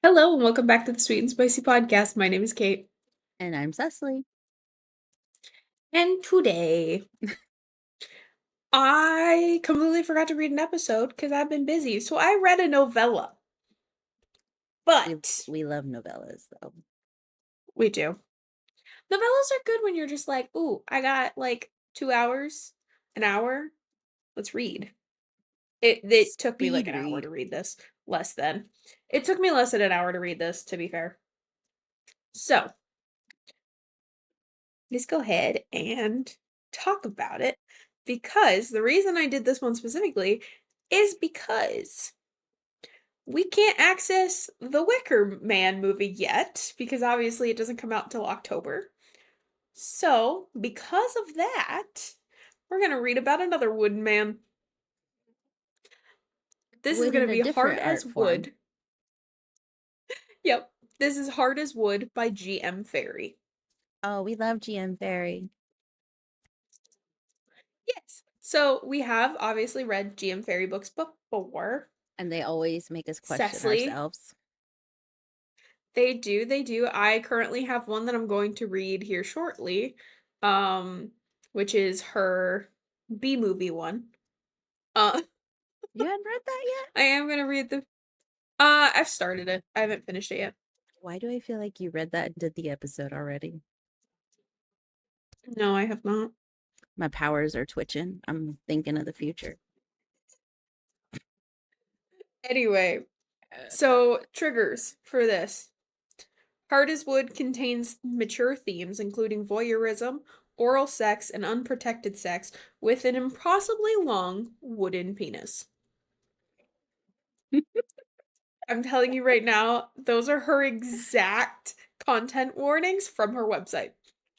Hello and welcome back to the Sweet and Spicy Podcast. My name is Kate. And I'm Cecily. And today, I completely forgot to read an episode because I've been busy. So I read a novella. But We love novellas, though. we do. Novellas are good when you're just like, ooh, I got like 2 hours, an hour. Let's read. It took me like Speed an hour read. to read this. Less than. It took me less than an hour to read this, to be fair. So, let's go ahead and talk about it because the reason I did this one specifically is because we can't access the Wicker Man movie yet because obviously it doesn't come out until October. So, because of that, we're going to read about another wooden man. This is Wood going in to a be Hard different as art form. Wood. Yep. This is Hard as Wood by G.M. Ferry. Oh, we love GM Fairy. Yes. So, we have obviously read G.M. Ferry books before. And they always make us question Cecily. ourselves. They do. I currently have one that I'm going to read here shortly, which is her B-movie one. Uh, You hadn't read that yet? I am gonna read the I've started it. I haven't finished it yet. Why do I feel like you read that and did the episode already? No, I have not. My powers are twitching. I'm thinking of the future. Anyway, so triggers for this. Hard as Wood contains mature themes including voyeurism, oral sex, and unprotected sex with an impossibly long wooden penis. I'm telling you right now, those are her exact content warnings from her website.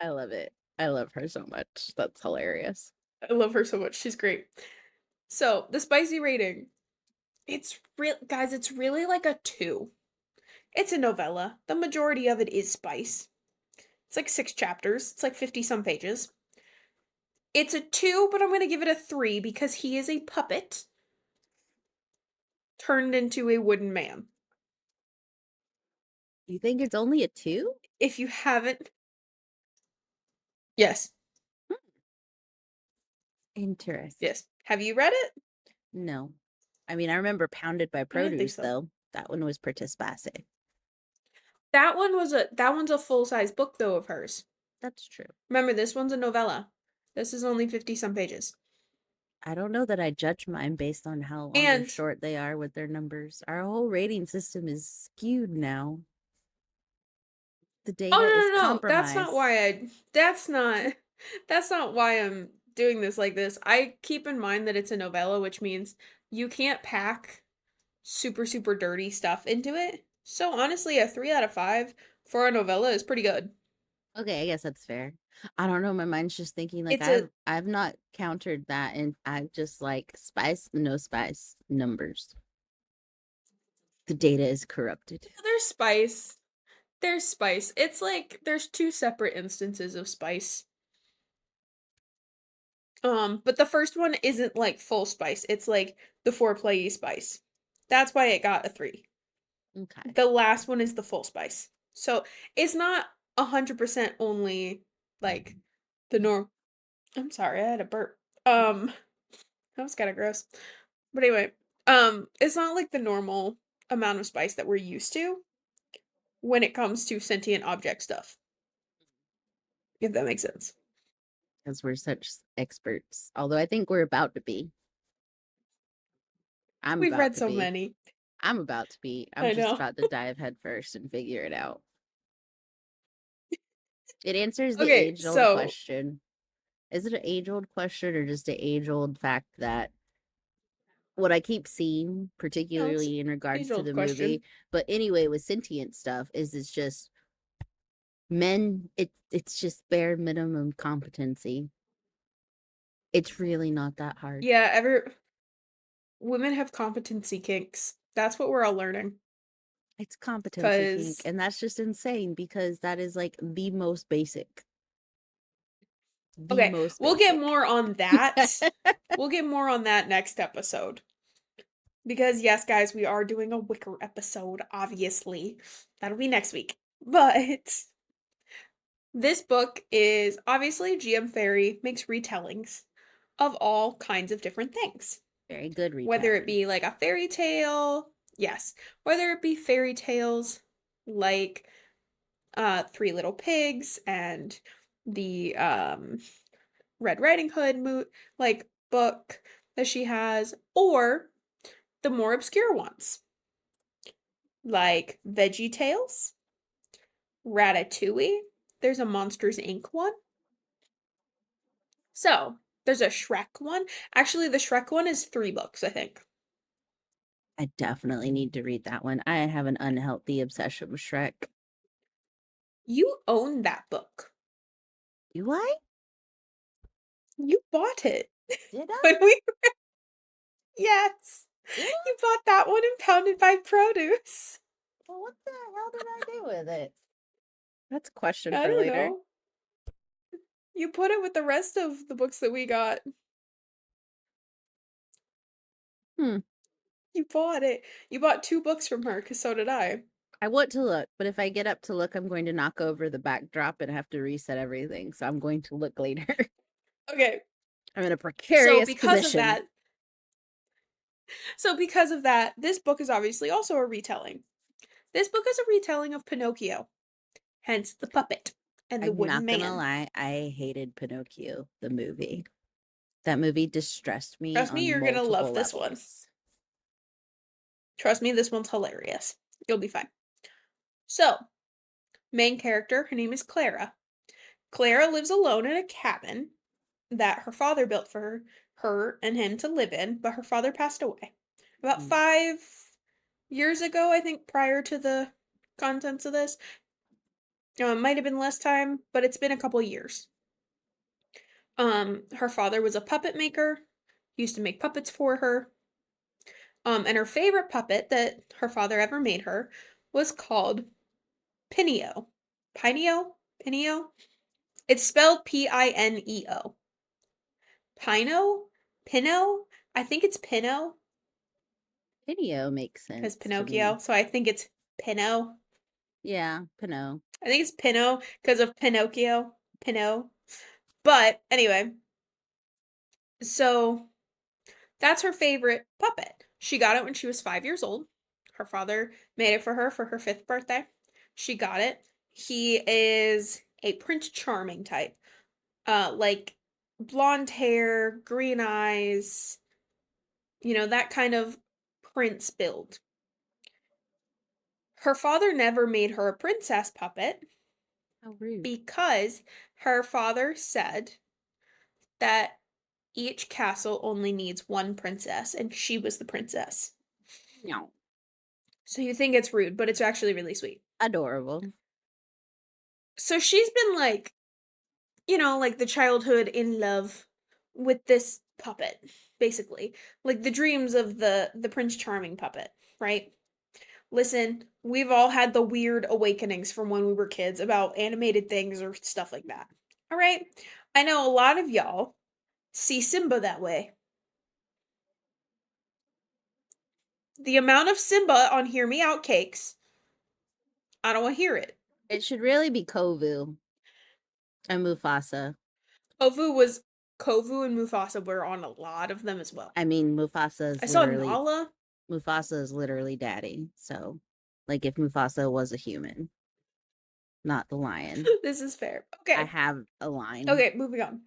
I love it. I love her so much. That's hilarious. I love her so much. She's great. So, the spicy rating. It's real guys, it's really like a 2. It's a novella. The majority of it is spice. It's like 6 chapters. It's like 50 some pages. It's a 2, but I'm going to give it a 3 because he is a puppet turned into a wooden man. You think it's only a 2? If you haven't Yes. Interesting. Yes. Have you read it? No. I mean, I remember Pounded by I didn't think Produce, so. though. That one was pretty spicy. That one's a full-size book though of hers. That's true. Remember, this one's a novella. This is only 50 some pages. I don't know that I judge mine based on how long or And short they are with their numbers. Our whole rating system is skewed now. The oh data is no, that's not compromised. why that's not why I'm doing this like this. I keep in mind that it's a novella, which means you can't pack super dirty stuff into it. So honestly, a 3 out of 5 for a novella is pretty good. Okay, I guess that's fair. I don't know. My mind's just thinking like It's a I've not countered that, and I just like spice, no spice numbers. The data is corrupted. there's spice. There's spice. It's like there's 2 separate instances of spice. But the first one isn't like full spice. It's like the foreplay spice. That's why it got a 3. Okay. The last one is the full spice. So it's not 100% only like the norm. I'm sorry, I had a burp. That was kind of gross. But anyway, it's not like the normal amount of spice that we're used to when it comes to sentient object stuff. If that makes sense. Because we're such experts. Although I think we're about to be. I'm We've about read to so be. many. I'm about to be. I'm I just know. about to dive head first and figure it out. It answers the Okay, age-old so question. Is it an age-old question or just an age-old fact that what I keep seeing, no, it's particularly in regards to age-old the question. movie, but anyway, with sentient stuff, is it's just men, it's just bare minimum competency. It's really not that hard. Yeah, women have competency kinks. That's what we're all learning. It's competency kink, Cause and that's just insane because that is like the most basic. The okay, most we'll get basic. more on that. We'll get more on that next episode. because yes, guys, we are doing a Wicker episode, obviously. That'll be next week. But this book is obviously GM Fairy makes retellings of all kinds of different things. Very good Whether it retellings. be like a fairy tale, yes. Whether it be fairy tales like Three Little Pigs and the Red Riding Hood like book that she has, or the more obscure ones like Veggie Tales, Ratatouille. There's a Monsters Inc. one. So there's a Shrek one. Actually, the Shrek one is 3 books, I think. I definitely need to read that one. I have an unhealthy obsession with Shrek. You own that book. Do I? You bought it Did I? when we. Yes, Did I? you bought that one in Pounded by Produce. Well, what the hell did I do with it? That's a question I for don't later. know. You put it with the rest of the books that we got. Hmm. You bought it. You bought 2 books from her, because so did I. I want to look, but if I get up to look, I'm going to knock over the backdrop and have to reset everything. So I'm going to look later. Okay, I'm in a so precarious because of position. that, this book is obviously also a retelling. This book is a retelling of Pinocchio, hence the puppet and the I'm wooden not gonna man. lie, I hated Pinocchio, the movie. That movie distressed me Trust me, on you're gonna multiple love this one. levels. Trust me, this one's hilarious. You'll be fine. So, main character, her name is Clara. Clara lives alone in a cabin that her father built for her and him to live in, but her father passed away about Mm. 5 years ago, I think, prior to the contents of this. It might have been less time, but it's been a couple years. Her father was a puppet maker. He used to make puppets for her. And her favorite puppet that her father ever made her was called Pinio. Pinio? Pinio? It's spelled Pineo. Pino? Pino? I think it's Pino Video makes because sense to Pinocchio. me. So I think it's Pino. Yeah, Pinot. I think it's Pino because of Pinocchio. Pino. But anyway, so that's her favorite puppet. She got it when she was 5 years old. Her father made it for her 5th birthday. She got it. He is a Prince Charming type. Like blonde hair, green eyes, that kind of prince build. Her father never made her a princess puppet How rude. because her father said that each castle only needs one princess, and she was the princess. No. So you think it's rude, but it's actually really sweet. Adorable. So she's been like, like the childhood in love with this puppet, basically. Like the dreams of the Prince Charming puppet, right? Listen, we've all had the weird awakenings from when we were kids about animated things or stuff like that. All right? I know a lot of y'all see Simba that way. The amount of Simba on Hear Me Out cakes, I don't want to hear it. It should really be Kovu and Mufasa. Kovu and Mufasa were on a lot of them as well. I mean, I saw Nala. Mufasa is literally daddy. So, like, if Mufasa was a human, not the lion. This is fair. I Okay. have a line. Okay, moving on.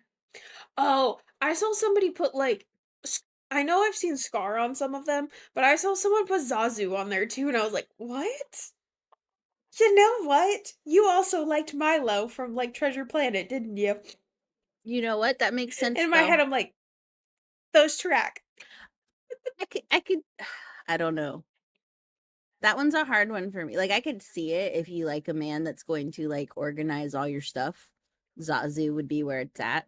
Oh, I saw somebody put like I know I've seen Scar on some of them, but I saw someone put Zazu on there too, and I was like, "What? You know what? You also liked Milo from like Treasure Planet, didn't you?" You know what? That makes sense In my though. head, I'm like, "Those track." I could, I don't know. That one's a hard one for me. Like, I could see it if you like a man that's going to like organize all your stuff. Zazu would be where it's at.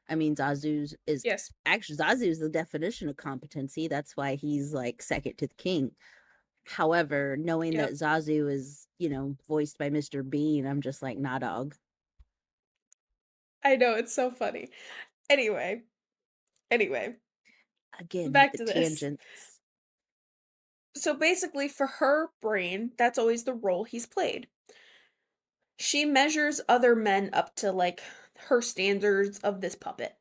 I mean, Yes. Zazu's the definition of competency. That's why he's like second to the king. However, knowing that Yep. Zazu is, voiced by Mr. Bean, I'm just like, nah, dog. I know it's so funny. Anyway, Again with back the to this. tangents. So basically, for her brain, that's always the role he's played. She measures other men up to like her standards of this puppet,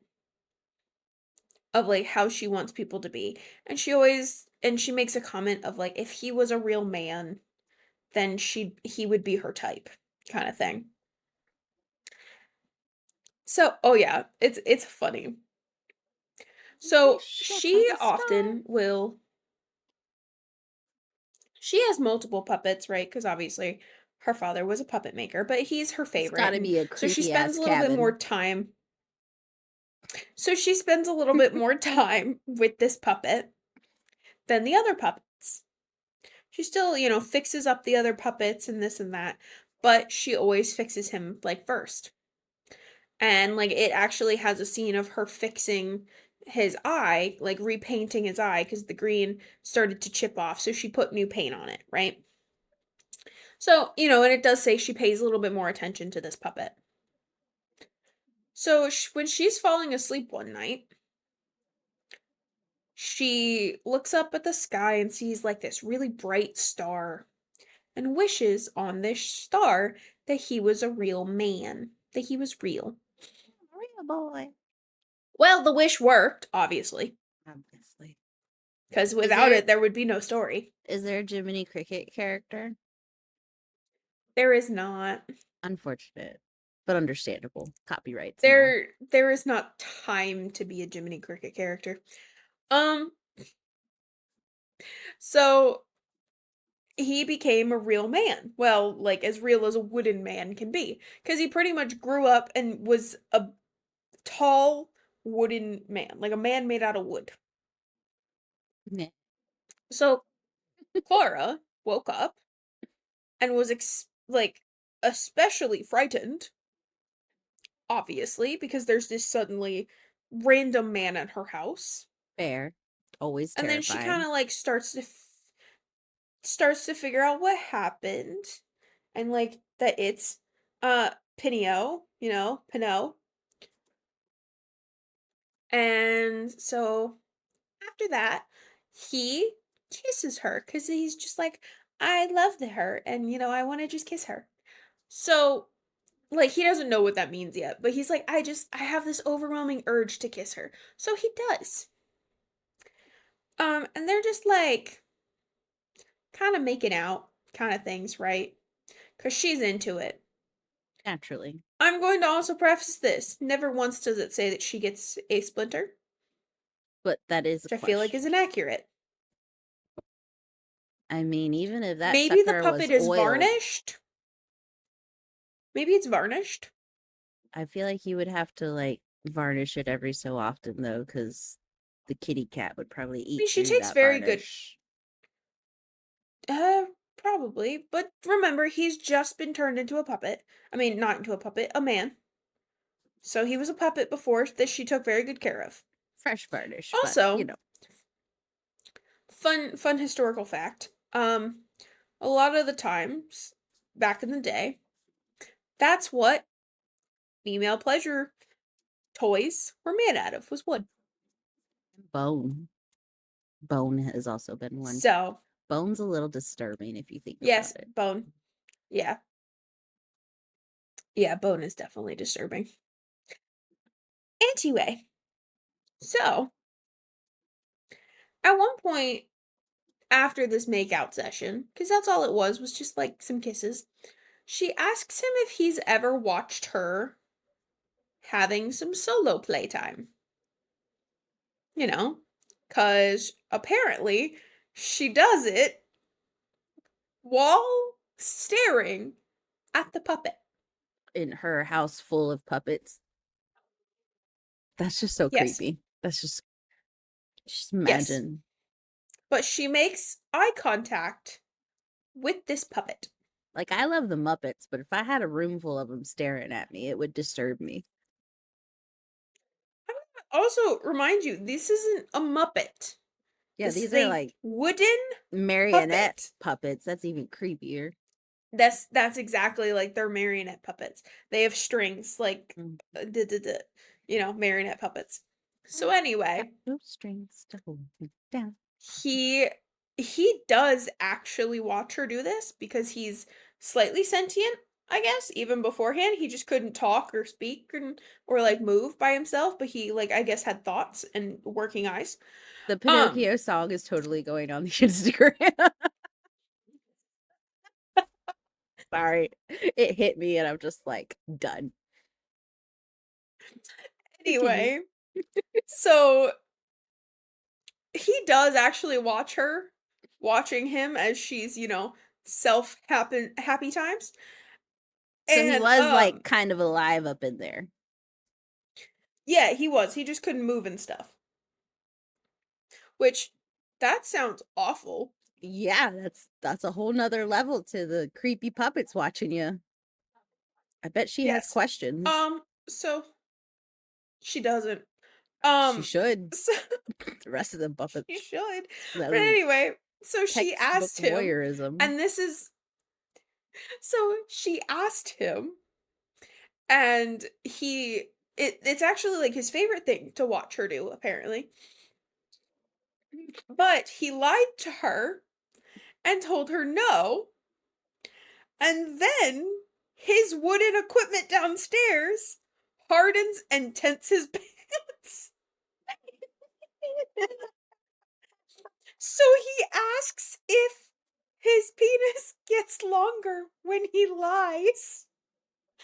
of like how she wants people to be. And she makes a comment of like if he was a real man, then he would be her type kind of thing. So, oh yeah, it's funny. So, Wish she upon a star. often will she has multiple puppets, right? Cuz obviously her father was a puppet maker, but he's her It's favorite, gotta and be a so she creepy spends ass a little bit more cabin. time so she spends a little bit more time with this puppet than the other puppets. She still, fixes up the other puppets and this and that, but she always fixes him like first. And like it actually has a scene of her fixing his eye, like repainting his eye because the green started to chip off, so she put new paint on it, right? So, and it does say she pays a little bit more attention to this puppet. So, when she's falling asleep one night, she looks up at the sky and sees like this really bright star and wishes on this star that he was a real man, that he was real. Real boy. Well, the wish worked, obviously, Obviously. because Is without there it, there would be no story. is there a Jiminy Cricket character? There is not. Unfortunate, but understandable. Copyrights and all. There is not time to be a Jiminy Cricket character. Um, so he became a real man. Well, like as real as a wooden man can be, because he pretty much grew up and was a tall wooden man, like a man made out of wood. Meh. So Clara woke up and was like especially frightened, obviously, because there's this suddenly random man at her house. Fair. Always And then she kind terrifying. of like starts to figure out what happened and like that it's Pinio, Pinot. And so after that, he kisses her cuz he's just like I love her and I want to just kiss her. So like he doesn't know what that means yet, but he's like I have this overwhelming urge to kiss her. So he does. And they're just like kind of making out kind of things, right? Cuz she's into it. Naturally. I'm going to also preface this. Never once does it say that she gets a splinter, But that is a which I feel like question. is inaccurate. I mean, even if that Maybe the sucker was puppet is oiled, varnished. Maybe it's varnished. I feel like you would have to like varnish it every so often though, because the kitty cat would probably I eat mean, she through takes that very good. varnish. Probably. But remember, he's just been turned into a puppet. I mean, not into a puppet, a man. So he was a puppet before that she took very good care of. Fresh varnish, but Also, fun historical fact. A lot of the times back in the day, that's what female pleasure toys were made out of was wood. bone. Bone has also been one. So, Bone's a little disturbing if you think about yes, it. bone. Yeah. Yeah, bone is definitely disturbing. Anyway, so at one point after this makeout session, because that's all it was just like some kisses, she asks him if he's ever watched her having some solo playtime. You know, because apparently she does it while staring at the puppet. In her house full of puppets. That's just so Yes, creepy. That's just yes. imagine. But she makes eye contact with this puppet. Like I love the Muppets, but if I had a room full of them staring at me, it would disturb me. I want to also remind you, this isn't a Muppet. Yeah, This these is are a like wooden marionette puppet. puppets. That's even creepier. That's exactly like their marionette puppets. They have strings like Mm. marionette puppets. So Got anyway, no strings to hold me down. he he does actually watch her do this because he's slightly sentient, I guess. Even beforehand, he just couldn't talk or speak or like move by himself, but he like I guess had thoughts and working eyes. The Um, Pinocchio song is totally going on the Instagram. Sorry. It hit me and I'm just like, done. Continue. anyway, so he does actually watch her, watching him as she's, self happy times. So he And was like kind of alive up in there. yeah, he was. He just couldn't move and stuff. Which that sounds awful. Yeah, that's a whole nother level to the creepy puppets watching you. I bet she has Yes. questions. So she doesn't. She Um should. so The rest of the she puppets. should. That But was anyway, so she textbook asked him, voyeurism. and this is so she asked him, and it's actually like his favorite thing to watch her do, apparently. But he lied to her and told her no, and then his wooden equipment downstairs hardens and tents his pants. So he asks if his penis gets longer when he lies.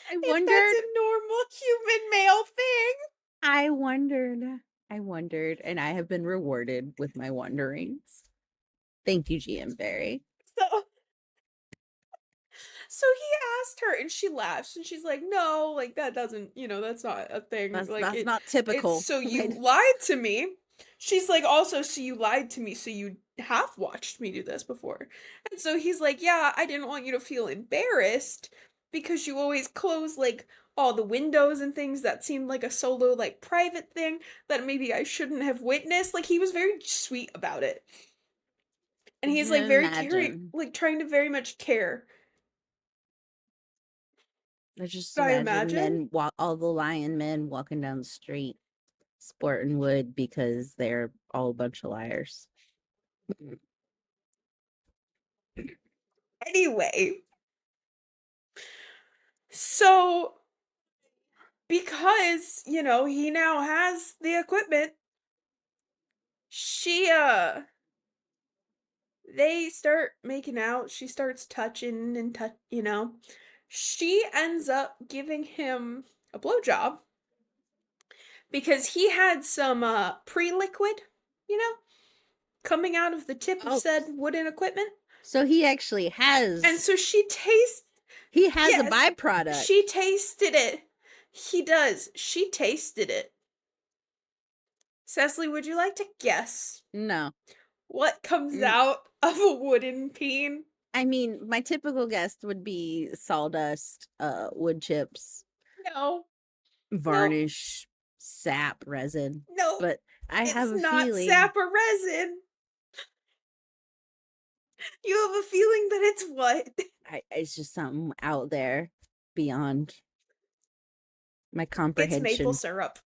I If that's wondered. a normal human male thing. I wondered. I wondered, and I have been rewarded with my wonderings. Thank you, GM Barry. So So he asked her and she laughs and she's like, "No, like that doesn't, that's not a thing. Like That's not it's typical. so you When lied to me." She's like, "Also, so you lied to me, so you have watched me do this before." And so he's like, "Yeah, I didn't want you to feel embarrassed because you always close like all the windows and things that seemed like a solo like private thing that maybe I shouldn't have witnessed." Like he was very sweet about it. And could he's you like very caring, imagine? like trying to very much care. I just I imagine imagine. men walk all the lion men walking down the street sporting wood because they're all a bunch of liars. Anyway, so because, he now has the equipment, she they start making out, she starts touching and touch. She ends up giving him a blowjob because he had some pre-liquid, you know, coming out of the tip of Oh, said wooden equipment. so he actually And has so she tastes he has a yes, byproduct. she tasted it. He does. She tasted it. Cecily, would you like to guess No. what comes Mm, out of a wooden peen? I mean, my typical guess would be sawdust, wood chips, No, no, varnish, sap, resin. no. But I have It's a not feeling sap or resin. You have a feeling that it's what? it's just something out there beyond my It's maple comprehension. syrup.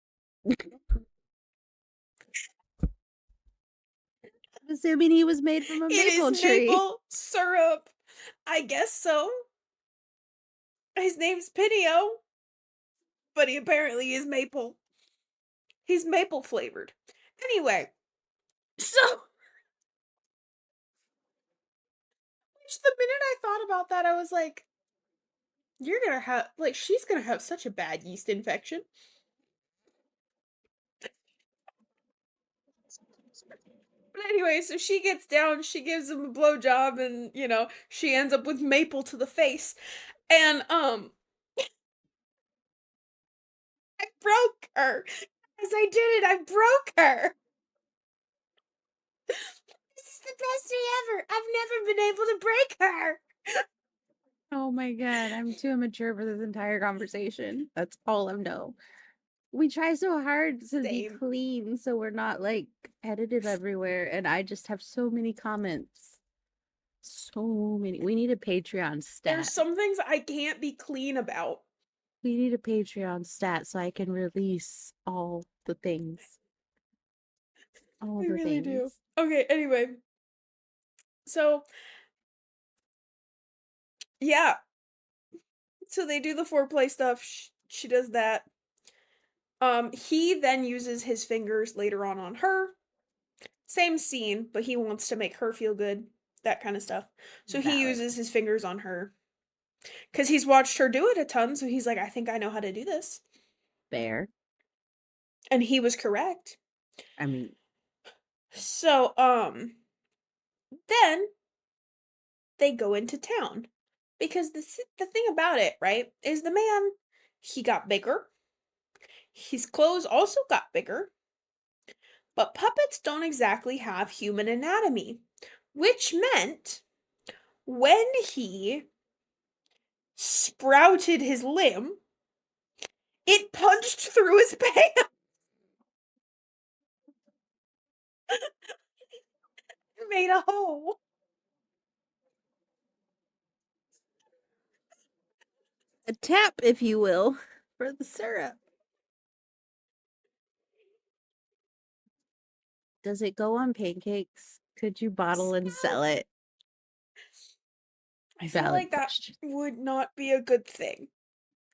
I'm assuming he was made from a It is maple tree. maple syrup. I guess so. His name's Pinio, but he apparently is maple. He's maple flavored. Anyway, so which the minute I thought about that, I was like, you're gonna have like she's gonna have such a bad yeast infection. But anyway, so she gets down, she gives him a blowjob, and she ends up with maple to the face. And I broke her. As I did it, I broke her. This is the best day ever. I've never been able to break her. Oh my god, I'm too immature for this entire conversation. That's all I know. We try so hard to be Same. clean so we're not like edited everywhere, and I just have so many comments. So many. We need a Patreon There's stat. some things I can't be clean about. We need a Patreon stat so I can release all the things. All I the really do. things. Okay, anyway. So, yeah. So they do the foreplay stuff. She does that. He then uses his fingers later on her. Same scene, but he wants to make her feel good, that kind of stuff. So he Valid. uses his fingers on her because he's watched her do it a ton. So he's like, I think I know how to do this. Fair. And he was correct. I mean, So, then they go into town because the thing about it, right, is the man, he got bigger. His clothes also got bigger, but puppets don't exactly have human anatomy, which meant when he sprouted his limb, it punched through his pants, and made a hole. a tap, if you will, for the syrup. Does it go on pancakes? Could you bottle and sell it? I feel Valid like that question. would not be a good thing.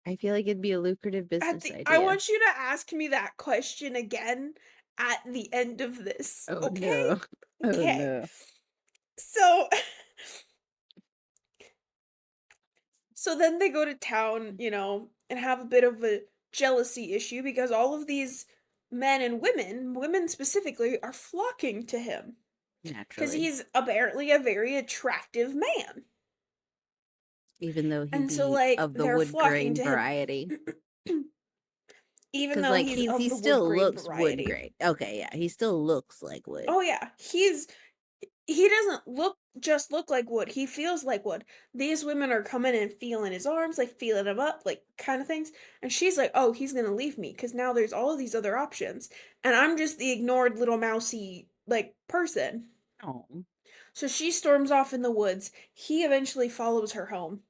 I feel like it'd be a lucrative business I idea. want you to ask me that question again at the end of this. Oh Okay? no. Oh Okay. no. So so then they go to town, and have a bit of a jealousy issue because all of these men and women specifically, are flocking to him because Naturally. he's apparently a very attractive man. Even though he And so, be like, of the they're wood flocking grain to him. variety. Even Because though like he's of he the wood still grain looks wood variety. grain. Okay, yeah. He still looks like wood. Oh yeah, he doesn't look like wood. He feels like wood. These women are coming and feeling his arms, like feeling him up, like kind of things. And she's like, "Oh, he's gonna leave me because now there's all of these other options, and I'm just the ignored little mousy like person." Oh. So she storms off in the woods. He eventually follows her home.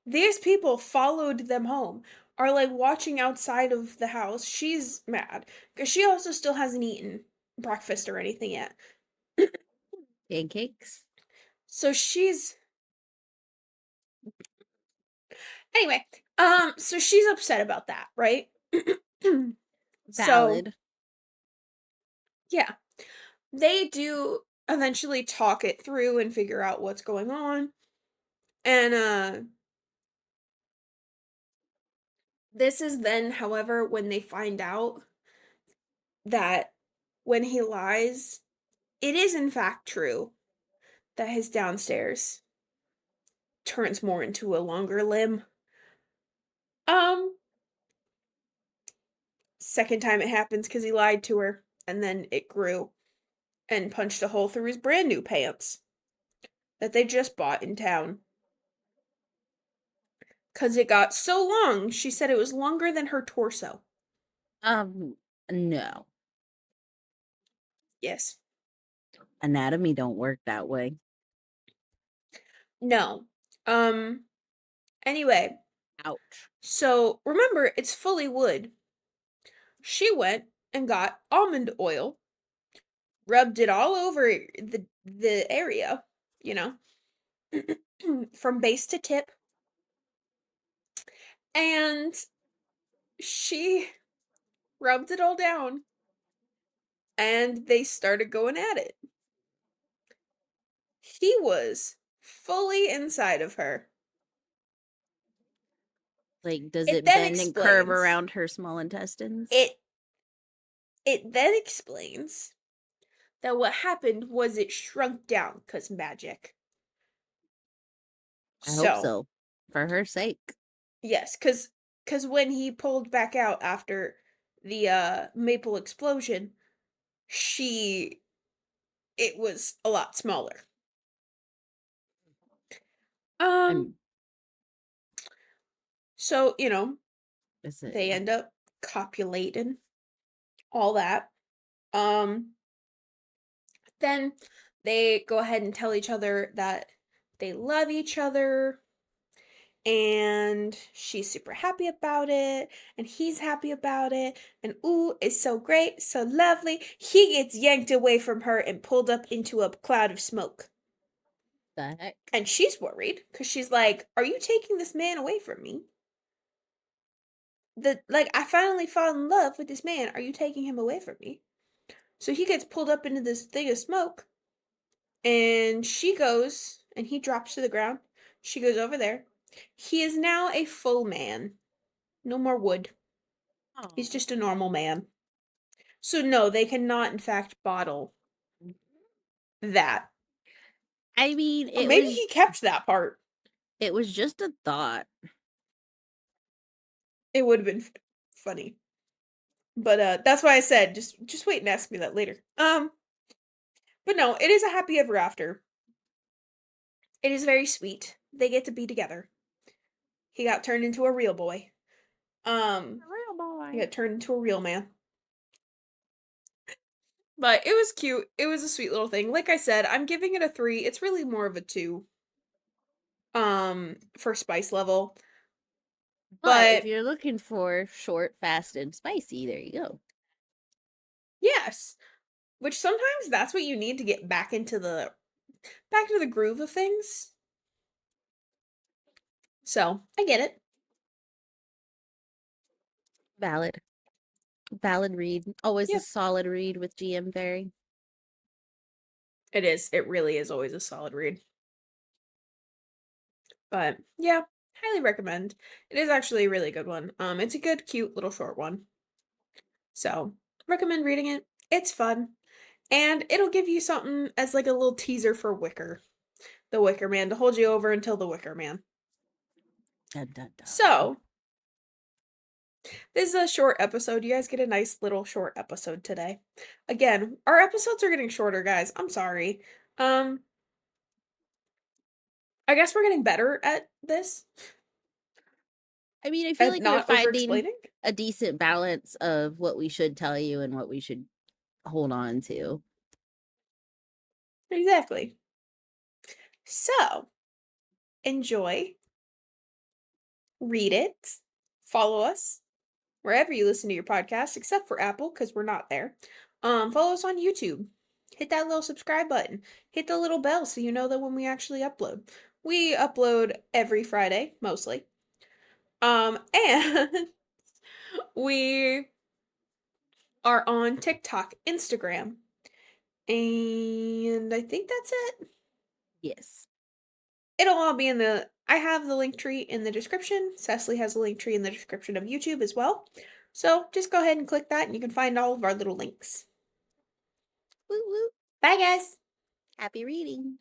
These people followed them home. Are like watching outside of the house. She's mad because she also still hasn't eaten breakfast or anything yet. Pancakes? So she's Anyway, so she's upset about that, right? So, Valid. yeah, they do eventually talk it through and figure out what's going on. And this is then, however, when they find out that when he lies, it is in fact true that his downstairs turns more into a longer limb. Um, Second time it happens because he lied to her, and then it grew and punched a hole through his brand new pants that they just bought in town. Because it got so long, she said it was longer than her torso. Um, no. Yes. Anatomy don't work that way. No. Um, anyway, Ouch. so remember, it's fully wood. She went and got almond oil, rubbed it all over the area, you know, from base to tip, and she rubbed it all down, and they started going at it. He was fully inside of her. Like, does It it then bend and curve explains. around her small intestines? It it then explains that what happened was it shrunk down cuz magic. I hope So, so. For her sake. yes, cuz when he pulled back out after the maple explosion, she it was a lot smaller. Um I'm so, is it they end up copulating, all that. Um then they go ahead and tell each other that they love each other, and she's super happy about it, and he's happy about it, and ooh, it's so great, so lovely. He gets yanked away from her and pulled up into a cloud of smoke. The heck? And she's worried because she's like, "Are you taking this man away from me? Like I finally fall in love with this man. Are you taking him away from me?" So he gets pulled up into this thing of smoke, and she goes, and he drops to the ground. She goes over there. He is now a full man. No more wood. He's Oh. just a normal man. So no, they cannot in fact bottle that. I mean, Or maybe he kept that part. it was just a thought. It would have been funny. But that's why I said just wait and ask me that later. But no, it is a happy ever after. It is very sweet. They get to be together. He got turned into a real boy. Um, Real he boy. got turned into a real man. But it was cute. It was a sweet little thing. Like I said, I'm giving it a 3. It's really more of a 2 for spice level. But if But you're looking for short, fast, and spicy, there you go. yes, which sometimes that's what you need to get back into the groove of things. So, I get it. Valid. Valid read. Always a Yep. solid read with GM Fairy. It is. It really is always a solid read. But yeah, highly recommend. It is actually a really good one. It's a good, cute little short one. So recommend reading it. It's fun. And it'll give you something as like a little teaser for the Wicker Man, to hold you over until the Wicker Man. Dun, dun, dun. So this is a short episode. You guys get a nice little short episode today. Again, our episodes are getting shorter, guys. I'm sorry. Um, I guess we're getting better at this, I mean, I feel at like we're not over finding explaining. a decent balance of what we should tell you and what we should hold on to. Exactly. So enjoy, read it, follow us wherever you listen to your podcast, except for Apple, because we're not there. Follow us on YouTube. Hit that little subscribe button. Hit the little bell so you know that when we actually upload. We upload every Friday, mostly. And we are on TikTok, Instagram, and I think that's it. Yes. It'll all be I have the link tree in the description. Cecily has a link tree in the description of YouTube as well. So just go ahead and click that and you can find all of our little links. Woo woo. Bye, guys. Happy reading.